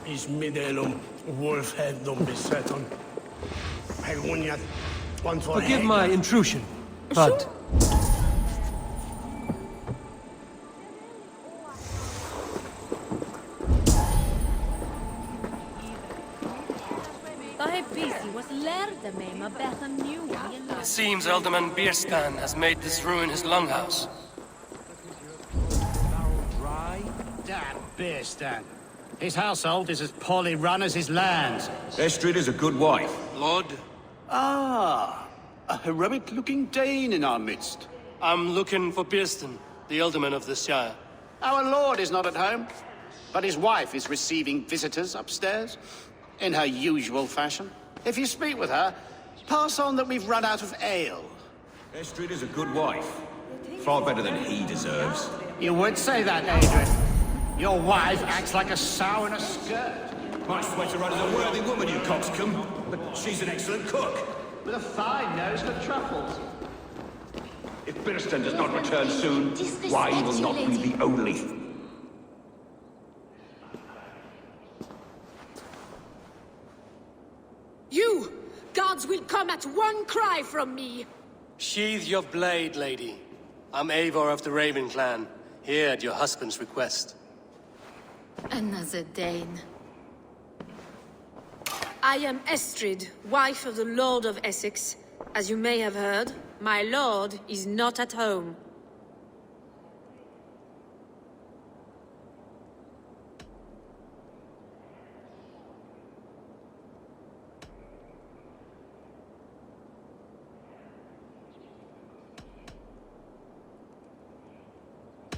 Is midelum wolfhead dom beseton. Peguniat, one for Forgive my intrusion, but... It seems Alderman Bierstan has made this ruin his longhouse. Damn Bierstan. His household is as poorly run as his lands. Estrid is a good wife. Lord, Ah, a heroic-looking Dane in our midst. I'm looking for Bierstan, the Alderman of this shire. Our lord is not at home, but his wife is receiving visitors upstairs, in her usual fashion. If you speak with her, pass on that we've run out of ale. Estrid is a good wife. Far better than he deserves. You would say that, Adrian. Your wife acts like a sow in a skirt. My sweater run is a worthy woman, you coxcomb. But she's an excellent cook. With a fine nose for truffles. If Birston does not return soon, wine will not be the only. You! Gods will come at one cry from me! Sheathe your blade, lady. I'm Eivor of the Raven clan, here at your husband's request. Another Dane. I am Estrid, wife of the Lord of Essex. As you may have heard, my lord is not at home.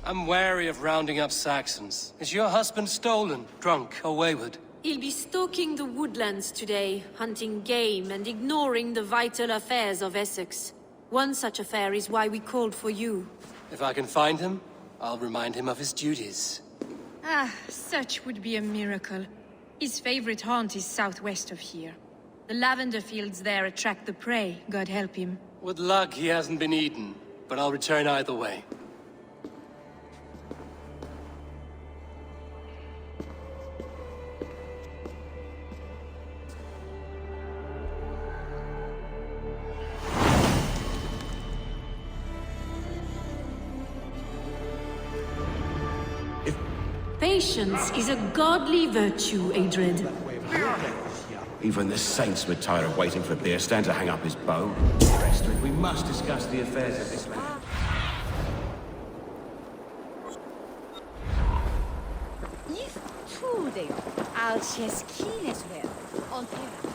I'm wary of rounding up Saxons. Is your husband stolen, drunk, or wayward? He'll be stalking the woodlands today, hunting game and ignoring the vital affairs of Essex. One such affair is why we called for you. If I can find him, I'll remind him of his duties. Ah, such would be a miracle. His favorite haunt is southwest of here. The lavender fields there attract the prey, God help him. With luck, he hasn't been eaten, but I'll return either way. Patience is a godly virtue, Adred. Even the saints would tire of waiting for Bierstan to hang up his bow. Estrid, we must discuss the affairs of this land. If today I'll just kill as well on terra.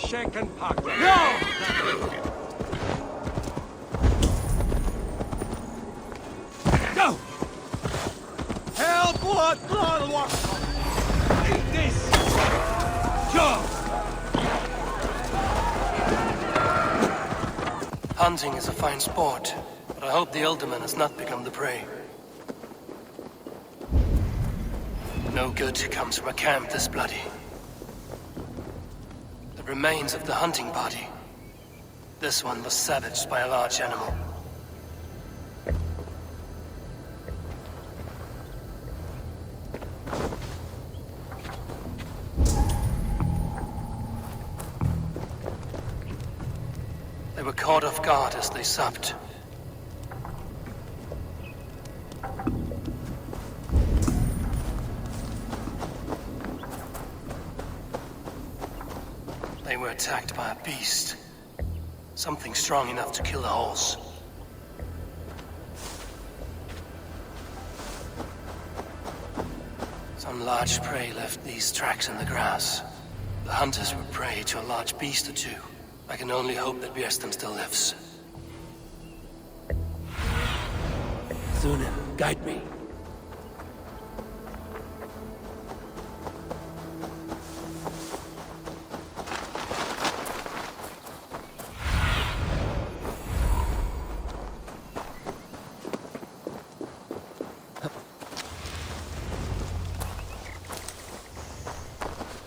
shake and pack. No! Go! Hell, blood, walk! Eat this! Go! Hunting is a fine sport, but I hope the Alderman has not become the prey. No good comes from a camp this bloody. The remains of the hunting party. This one was savaged by a large animal. They were caught off guard as they supped. They were attacked by a beast. Something strong enough to kill a horse. Some large prey left these tracks in the grass. The hunters were prey to a large beast or two. I can only hope that Bjersten still lives. Sune, guide me.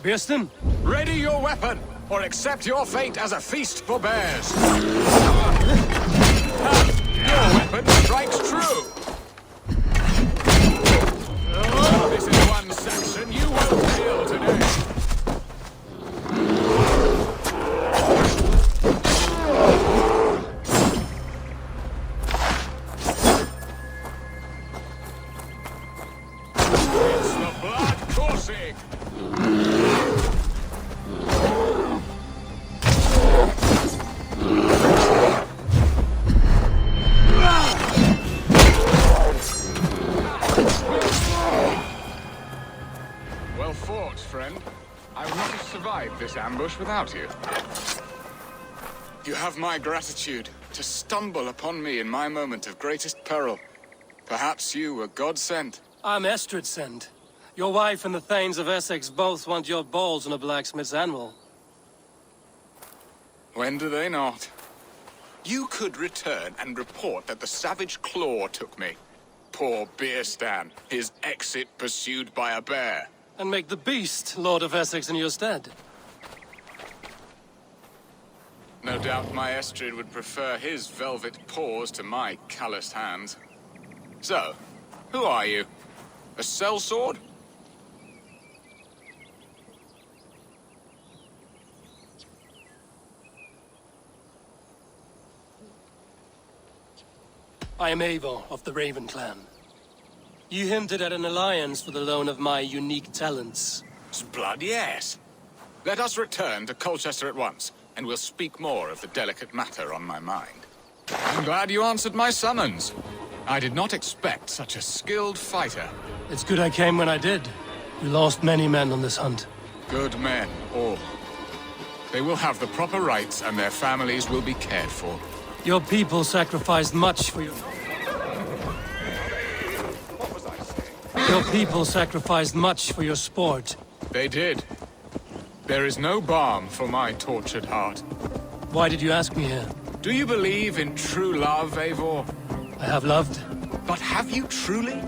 Bjersten? Ready your weapon, or accept your fate as a feast for bears. Your weapon strikes true. This is one section you won't feel today. It's the blood coursing. Well fought, friend. I would not have survived this ambush without you. You have my gratitude to stumble upon me in my moment of greatest peril. Perhaps you were God-sent. I'm Estrid sent. Your wife and the Thanes of Essex both want your balls on a blacksmith's anvil. When do they not? You could return and report that the savage Claw took me. Poor Bierstan, his exit pursued by a bear. And make the beast Lord of Essex in your stead. No doubt my Estrid would prefer his velvet paws to my calloused hands. So, who are you? A sellsword? I am Eivor of the Raven clan. You hinted at an alliance for the loan of my unique talents. Blood, yes. Let us return to Colchester at once, and we'll speak more of the delicate matter on my mind. I'm glad you answered my summons. I did not expect such a skilled fighter. It's good I came when I did. We lost many men on this hunt. Good men, all. They will have the proper rights, and their families will be cared for. Your people sacrificed much for your... What was I saying? Your people sacrificed much for your sport. They did. There is no balm for my tortured heart. Why did you ask me here? Do you believe in true love, Eivor? I have loved. But have you truly?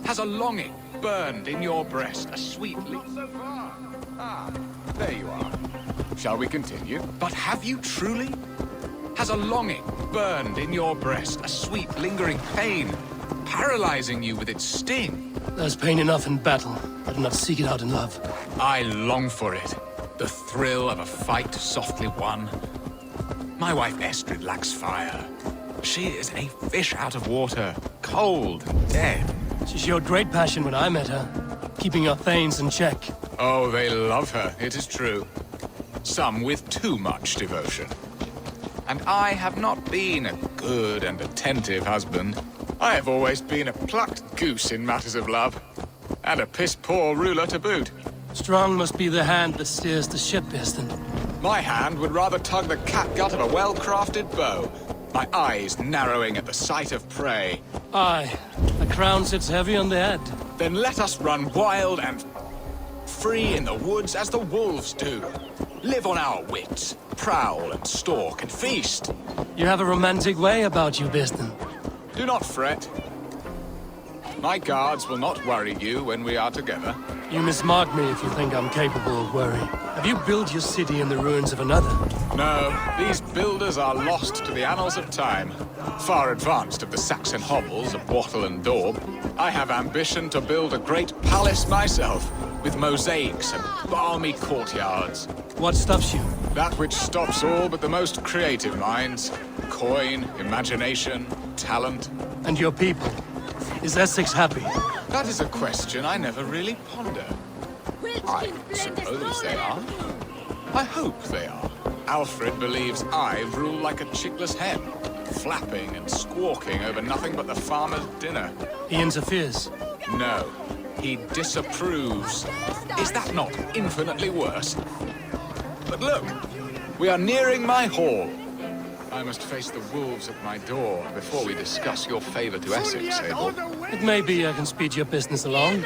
Has a longing burned in your breast, a sweet Not so far. Ah, there you are. Shall we continue? But have you truly? Has a longing burned in your breast, a sweet lingering pain, paralyzing you with its sting? There's pain enough in battle. I do not seek it out in love. I long for it. The thrill of a fight softly won. My wife Estrid lacks fire. She is a fish out of water, cold and dead. She showed great passion when I met her, keeping our Thanes in check. Oh, they love her, it is true. Some with too much devotion. And I have not been a good and attentive husband. I have always been a plucked goose in matters of love. And a piss-poor ruler to boot. Strong must be the hand that steers the ship, Bjersten. My hand would rather tug the catgut of a well-crafted bow, my eyes narrowing at the sight of prey. Aye, a crown sits heavy on the head. Then let us run wild and free in the woods as the wolves do. Live on our wits, prowl and stalk and feast. You have a romantic way about you, Biston. Do not fret. My guards will not worry you when we are together. You mismark me if you think I'm capable of worry. Have you built your city in the ruins of another? No, these builders are lost to the annals of time. Far advanced of the Saxon hovels of Wattle and Daub, I have ambition to build a great palace myself, with mosaics and balmy courtyards. What stops you? That which stops all but the most creative minds. Coin, imagination, talent. And your people? Is Essex happy? That is a question I never really ponder. I suppose they are. I hope they are. Alfred believes I rule like a chickless hen, flapping and squawking over nothing but the farmer's dinner. He interferes? No, he disapproves. Is that not infinitely worse? But look, we are nearing my hall. I must face the wolves at my door before we discuss your favor to Essex, Abel. It may be I can speed your business along.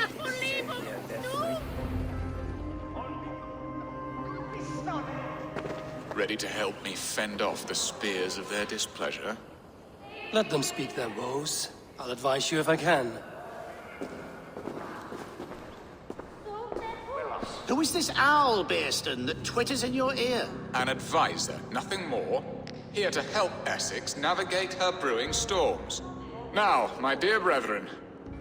Ready to help me fend off the spears of their displeasure? Let them speak their woes. I'll advise you if I can. Who is this owl, Bearston, that twitters in your ear? An advisor, nothing more. Here to help Essex navigate her brewing storms. Now, my dear brethren,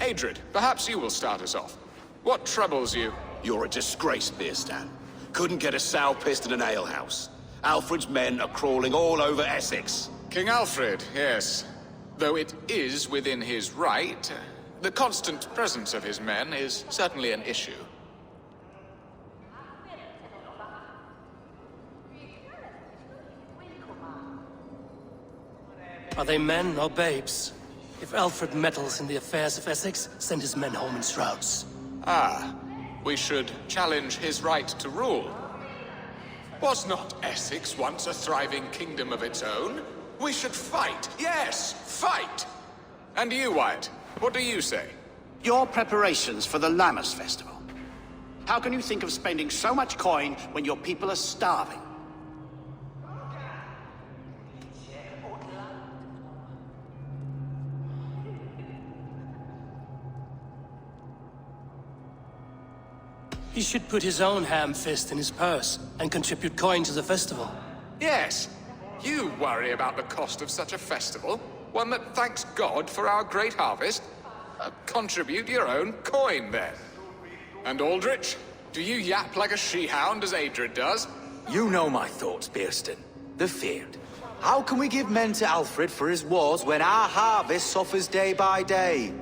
Adrid, perhaps you will start us off. What troubles you? You're a disgrace, Beerstan. Couldn't get a sow pissed in an alehouse. Alfred's men are crawling all over Essex. King Alfred, yes. Though it is within his right, the constant presence of his men is certainly an issue. Are they men or babes? If Alfred meddles in the affairs of Essex, send his men home in shrouds. Ah, we should challenge his right to rule. Was not Essex once a thriving kingdom of its own? We should fight, yes, fight! And you, Wyatt, what do you say? Your preparations for the Lammas festival. How can you think of spending so much coin when your people are starving? He should put his own ham fist in his purse and contribute coin to the festival. Yes, you worry about the cost of such a festival, one that thanks God for our great harvest. Contribute your own coin, then. And Aldrich, do you yap like a she-hound as Adrid does? You know my thoughts, Bearston. The feared. How can we give men to Alfred for his wars when our harvest suffers day by day?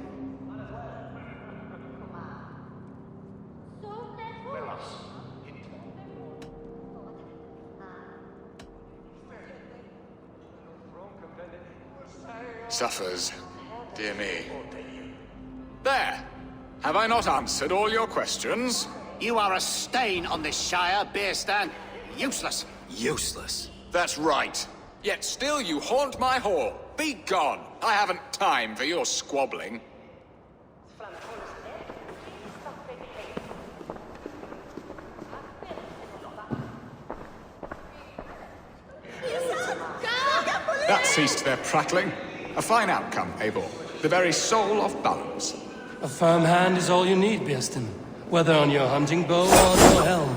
Suffers. Dear me. There! Have I not answered all your questions? You are a stain on this shire, Bearstan. Useless. Useless. That's right. Yet still you haunt my hall. Be gone! I haven't time for your squabbling. That ceased their prattling. A fine outcome, Abel. The very soul of balance. A firm hand is all you need, Bearston. Whether on your hunting bow or on your helm.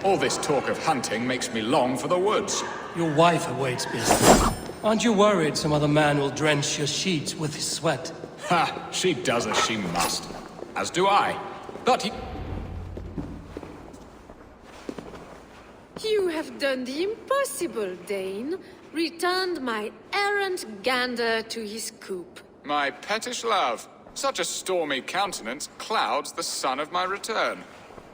All this talk of hunting makes me long for the woods. Your wife awaits, Bearston. Aren't you worried some other man will drench your sheets with his sweat? Ha! She does as she must. As do I. But he... You have done the impossible, Dane. Returned my errant gander to his coop. My pettish love. Such a stormy countenance clouds the sun of my return.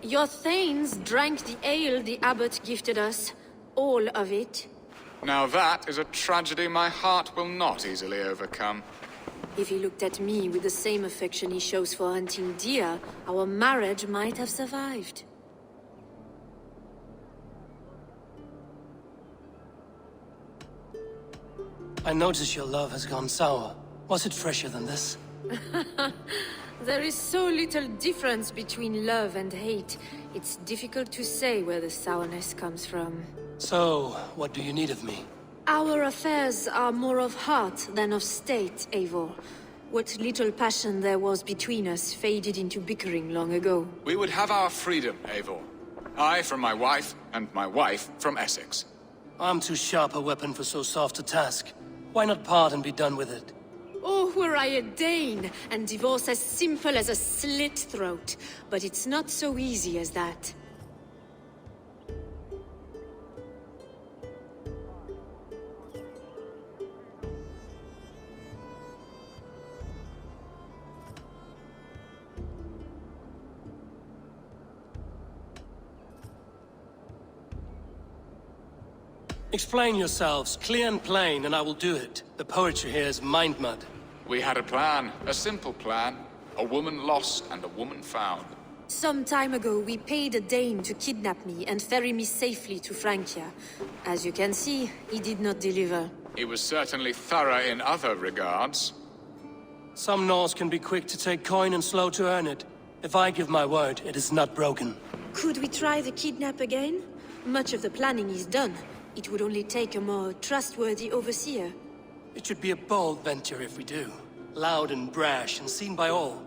Your thanes drank the ale the abbot gifted us. All of it. Now that is a tragedy my heart will not easily overcome. If he looked at me with the same affection he shows for hunting deer, our marriage might have survived. I notice your love has gone sour. Was it fresher than this? There is so little difference between love and hate. It's difficult to say where the sourness comes from. So, what do you need of me? Our affairs are more of heart than of state, Eivor. What little passion there was between us faded into bickering long ago. We would have our freedom, Eivor. I from my wife, and my wife from Essex. I'm too sharp a weapon for so soft a task. Why not part and be done with it? Oh, were I a Dane, and divorce as simple as a slit throat. But it's not so easy as that. Explain yourselves, clear and plain, and I will do it. The poetry here is mind mud. We had a plan, a simple plan. A woman lost and a woman found. Some time ago, we paid a Dane to kidnap me and ferry me safely to Francia. As you can see, he did not deliver. He was certainly thorough in other regards. Some Norse can be quick to take coin and slow to earn it. If I give my word, it is not broken. Could we try the kidnap again? Much of the planning is done. It would only take a more trustworthy overseer. It should be a bold venture if we do. Loud and brash and seen by all.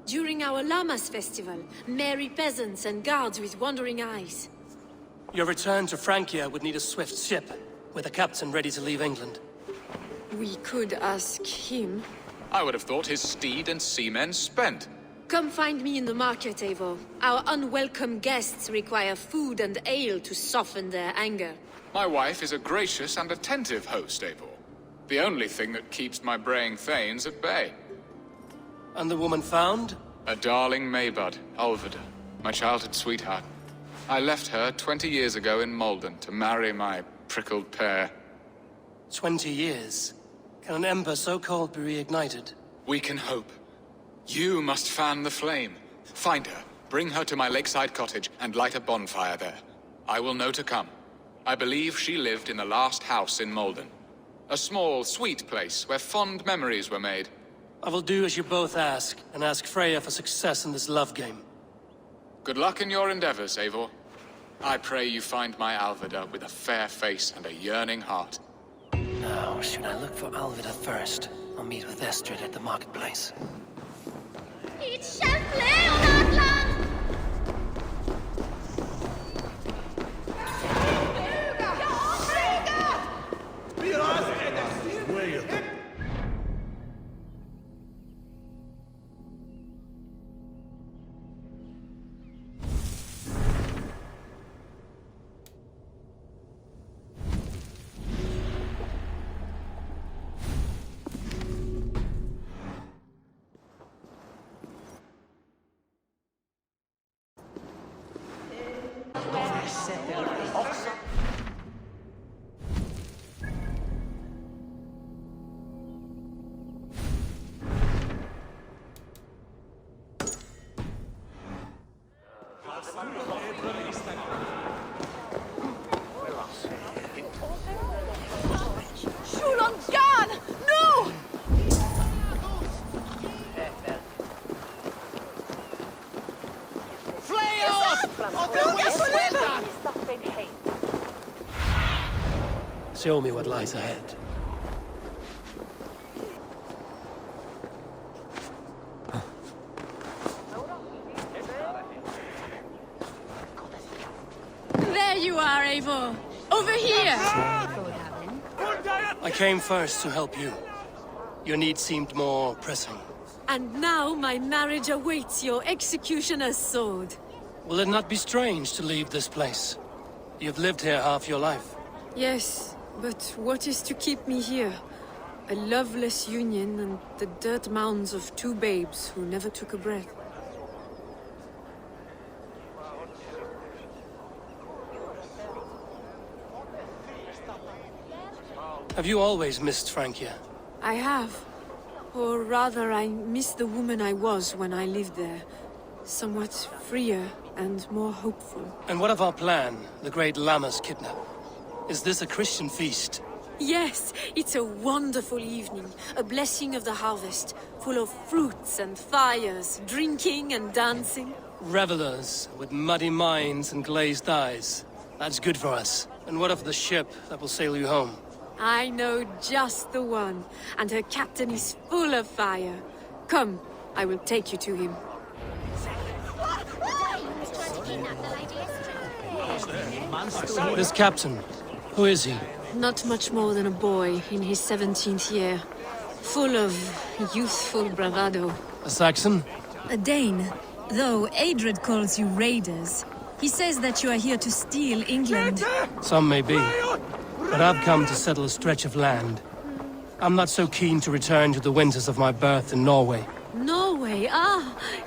During our Llamas festival, merry peasants and guards with wandering eyes. Your return to Francia would need a swift ship, with a captain ready to leave England. We could ask him. I would have thought his steed and seamen spent. Come find me in the market, Eivor. Our unwelcome guests require food and ale to soften their anger. My wife is a gracious and attentive host, Eivor. The only thing that keeps my braying thanes at bay. And the woman found? A darling Maybud, Alvida, my childhood sweetheart. I left her 20 years ago in Malden to marry my prickled pear. 20 years? Can an ember so cold be reignited? We can hope. You must fan the flame. Find her, bring her to my lakeside cottage, and light a bonfire there. I will know to come. I believe she lived in the last house in Malden. A small, sweet place where fond memories were made. I will do as you both ask, and ask Freya for success in this love game. Good luck in your endeavors, Eivor. I pray you find my Alvida with a fair face and a yearning heart. Now, should I look for Alvida first? I'll meet with Estrid at the marketplace. It shall play on our land! Show me what lies ahead. There you are, Eivor. Over here! I came first to help you. Your need seemed more pressing. And now my marriage awaits your executioner's sword. Will it not be strange to leave this place? You've lived here half your life. Yes, but what is to keep me here? A loveless union and the dirt mounds of two babes who never took a breath. Have you always missed Francia? I have. Or rather, I miss the woman I was when I lived there. Somewhat freer and more hopeful. And what of our plan, the great Llamas kidnap? Is this a Christian feast? Yes, it's a wonderful evening, a blessing of the harvest, full of fruits and fires, drinking and dancing. Revelers with muddy minds and glazed eyes. That's good for us. And what of the ship that will sail you home? I know just the one, and her captain is full of fire. Come, I will take you to him. This captain, who is he? Not much more than a boy in his 17th year. Full of youthful bravado. A Saxon? A Dane. Though Adred calls you raiders. He says that you are here to steal England. Some may be. But I've come to settle a stretch of land. I'm not so keen to return to the winters of my birth in Norway. Norway,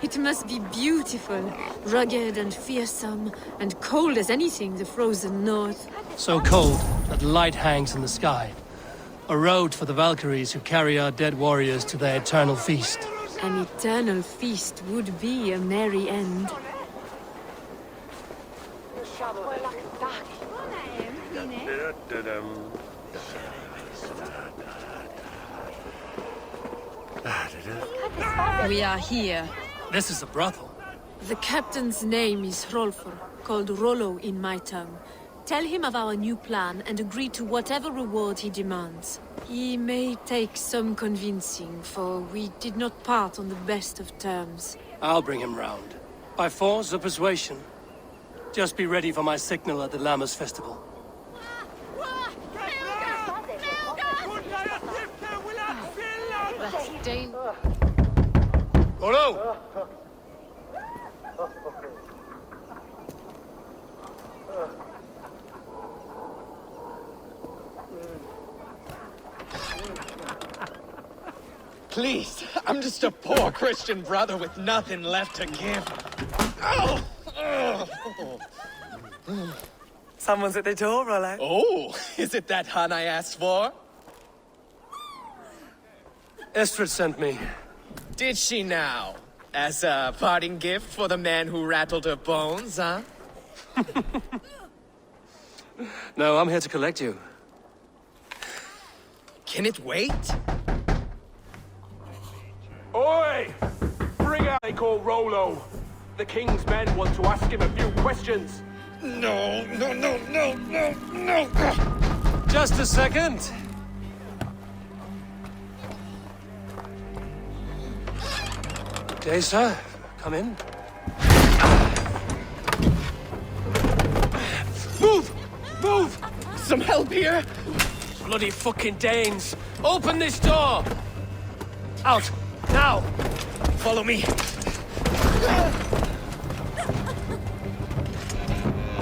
it must be beautiful. Rugged and fearsome, and cold as anything the frozen north. So cold that light hangs in the sky. A road for the Valkyries who carry our dead warriors to their eternal feast. An eternal feast would be a merry end. We are here. This is a brothel. The captain's name is Rolfr, called Rollo in my tongue. Tell him of our new plan and agree to whatever reward he demands. He may take some convincing, for we did not part on the best of terms. I'll bring him round. By force or persuasion. Just be ready for my signal at the Lammas festival. Rollo! Please, I'm just a poor Christian brother with nothing left to give. Oh! Someone's at the door, Rollo. Oh, is it that hun I asked for? Estrid sent me. Did she now? As a parting gift for the man who rattled her bones, huh? No, I'm here to collect you. Can it wait? Oi! Bring out they call Rollo. The king's men want to ask him a few questions. No. Just a second. Good day, sir. Come in. Move! Some help here? Bloody fucking Danes! Open this door! Out! Now! Follow me.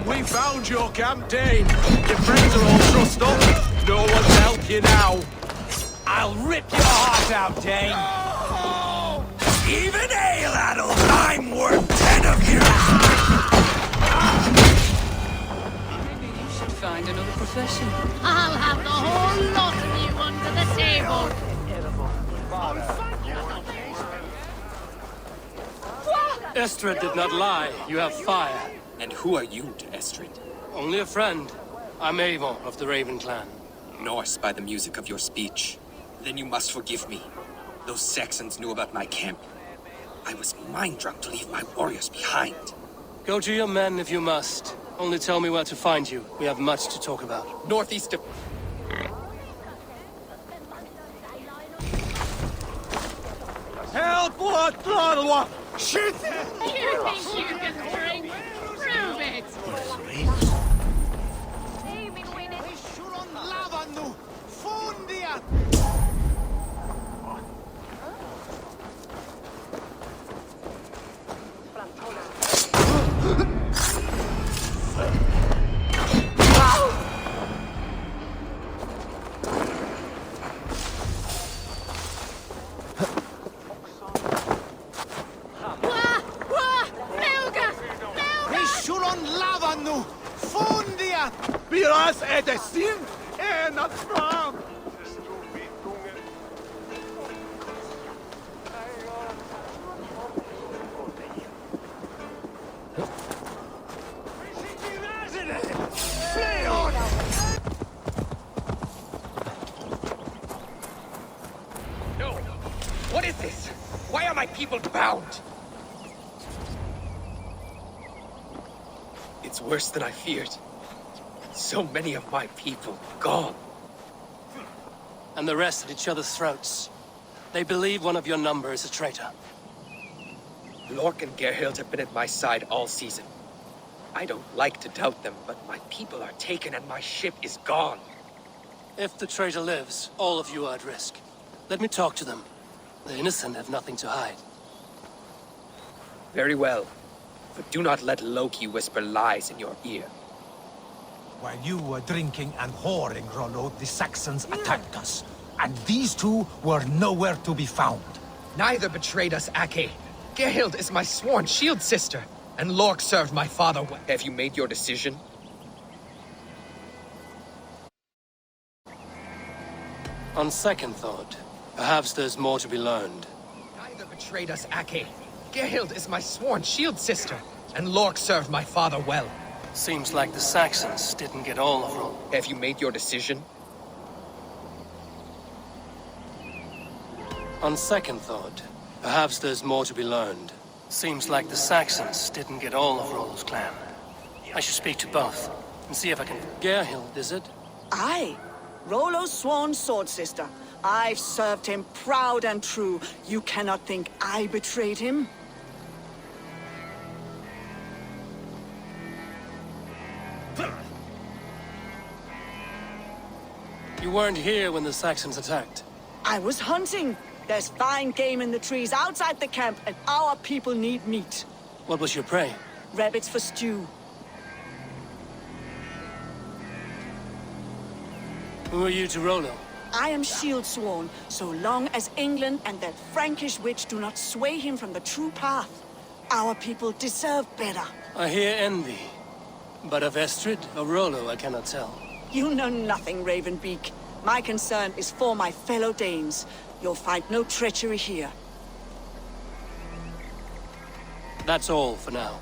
We found your camp, Dane. Your friends are all trussed up. No one to help you now. I'll rip your heart out, Dane. Oh! Even ale-addled, I'm worth 10 of you. Maybe you should find another profession. I'll have the whole lot of you under the table. Estrid did not lie. You have fire. And who are you to Estrid? Only a friend. I'm Avon of the Raven clan. Norse by the music of your speech. Then you must forgive me. Those Saxons knew about my camp. I was mind-drunk to leave my warriors behind. Go to your men if you must. Only tell me where to find you. We have much to talk about. Northeast of... Help! What? Shit! You think you can drink? Prove it! Biraz edesin, natram. people bound. It's worse than I feared. So many of my people gone. And the rest at each other's throats. They believe one of your number is a traitor. Lork and Gerhild have been at my side all season. I don't like to doubt them, but my people are taken and my ship is gone. If the traitor lives, all of you are at risk. Let me talk to them. The innocent have nothing to hide. Very well. But do not let Loki whisper lies in your ear. While you were drinking and whoring, Rollo, the Saxons attacked us. And these two were nowhere to be found. Neither betrayed us, Ake. Gerhild is my sworn shield sister, and Lork served my father well. Have you made your decision? On second thought, perhaps there's more to be learned. Neither betrayed us, Ake. Gerhild is my sworn shield sister, and Lork served my father well. Seems like the Saxons didn't get all of them. Have you made your decision? On second thought, perhaps there's more to be learned. Seems like the Saxons didn't get all of Rollo's clan. I should speak to both, and see if I can... Gerhild, is it? Aye. Rollo's sworn sword sister. I've served him proud and true. You cannot think I betrayed him? You weren't here when the Saxons attacked. I was hunting. There's fine game in the trees outside the camp, and our people need meat. What was your prey? Rabbits for stew. Who are you to Rollo? I am shield sworn, so long as England and that Frankish witch do not sway him from the true path. Our people deserve better. I hear envy. But of Estrid or Rollo, I cannot tell. You know nothing, Ravenbeak. My concern is for my fellow Danes. You'll find no treachery here. That's all for now.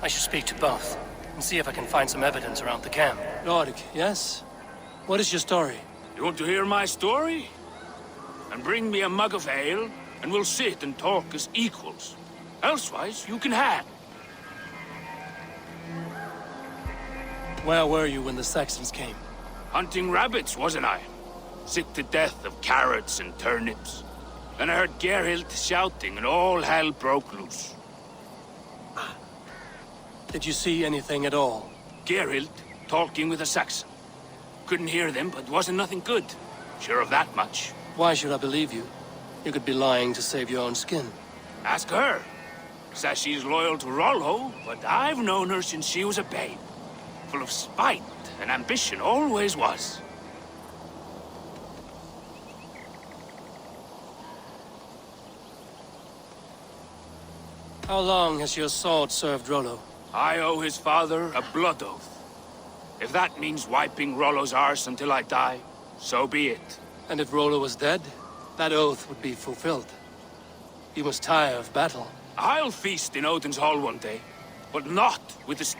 I should speak to both, and see if I can find some evidence around the camp. Lord, yes? What is your story? You want to hear my story? And bring me a mug of ale, and we'll sit and talk as equals. Elsewise, you can hang. Where were you when the Saxons came? Hunting rabbits, wasn't I? Sick to death of carrots and turnips. Then I heard Gerhild shouting, and all hell broke loose. Did you see anything at all? Gerhild talking with a Saxon. Couldn't hear them, but wasn't nothing good. Sure of that much. Why should I believe you? You could be lying to save your own skin. Ask her. Says she's loyal to Rollo, but I've known her since she was a babe. Full of spite and ambition, always was. How long has your sword served Rollo? I owe his father a blood oath. If that means wiping Rollo's arse until I die, so be it. And if Rollo was dead, that oath would be fulfilled. You must tire of battle. I'll feast in Odin's hall one day, but not with the...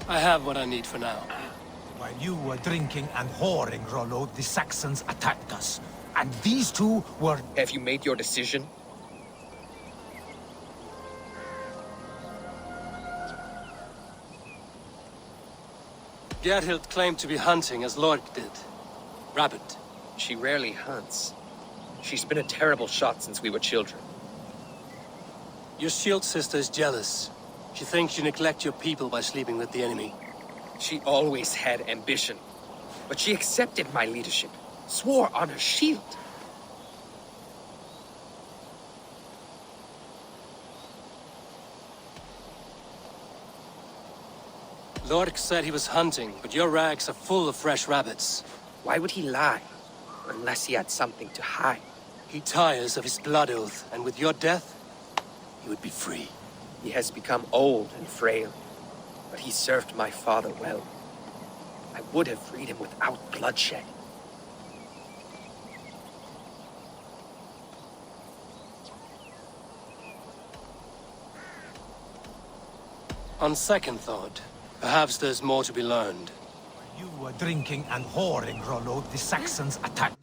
I have what I need for now. While you were drinking and whoring, Rollo, the Saxons attacked us. And these two were... Have you made your decision? Gerhild claimed to be hunting as Lork did. Rabbit. She rarely hunts. She's been a terrible shot since we were children. Your shield sister is jealous. She thinks you neglect your people by sleeping with the enemy. She always had ambition. But she accepted my leadership. Swore on her shield. Lork said he was hunting, but your rags are full of fresh rabbits. Why would he lie? Unless he had something to hide. He tires of his blood oath, and with your death, he would be free. He has become old and frail, but he served my father well. I would have freed him without bloodshed. On second thought, perhaps there's more to be learned. While you were drinking and whoring, Rollo, the Saxons attacked.